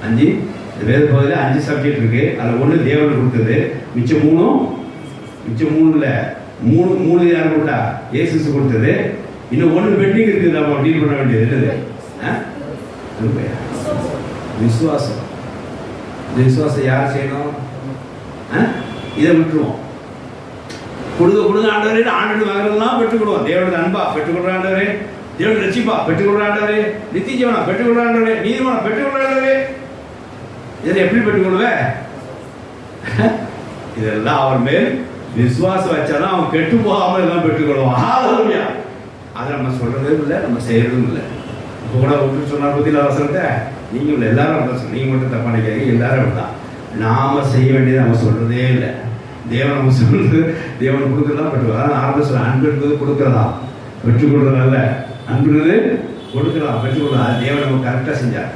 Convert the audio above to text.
5 வேத பகுதியில் 5 சப்ஜெக்ட் இருக்கு. அதில் 1 தேவன் கொடுத்தது, மிச்சம் 3 மூணு யார் கொடுத்தா? இயேசு கொடுத்தது. இன்னும் 1 பெண்டிங் இருக்குது, நம்ம டீல் பண்ண வேண்டியது. என்னது? விசுவாசம். விசுவாசம் யார் செய்யணும்? இதை விட்டுருவோம். கொடுங்க ஆண்டவரே, ஆண்டு மகரெல்லாம் பெற்றுக்கொள்வோம். தேவனுடைய அன்பா பெற்றுக்கொள்ற ஆண்டவரே, தேவனுடைய ரட்சிப்பா பெற்றுக்கொள்ற ஆண்டவரே, நித்திய ஜீவனா பெற்றுக்கொள்ற ஆண்டவரே, நீதிமானா பெற்றுக்கொள்ற ஆண்டவரே. இதை எப்படி பெற்றுக்கொள்வேன்? இதெல்லாம் அவர் மேல் விசுவாசம் வச்சாதான் அவன் கெட்டு போகாமல் எல்லாம் பெற்றுக்கொள்வான். ஹல்லேலூயா. அதை நம்ம சொல்றதே இல்லை, நம்ம செய்யறதும் இல்லை. இப்போ கூட விட்டு சொன்னார் பத்தியில் அவசரத்தை நீங்கள் எல்லாரும் அவசரம், நீங்கள் மட்டும் தப்பா நினைக்காதீங்க, எல்லாரும் தான். நாம செய்ய வேண்டியது நம்ம சொல்றதே இல்லை. தேவன் நம்ம சொல்றது, தேவன் கொடுக்கறதா பெற்றுக்கொள்ள. அதான் ஆரம்ப சொல்ல, அன்பு என்பது கொடுக்கறதா, பெற்றுக்கொள்றது அல்ல. அன்புறது கொடுக்கலாம், பெற்றுக்கொள்ளலாம். தேவன் நம்ம கரெக்டாக செஞ்சார்.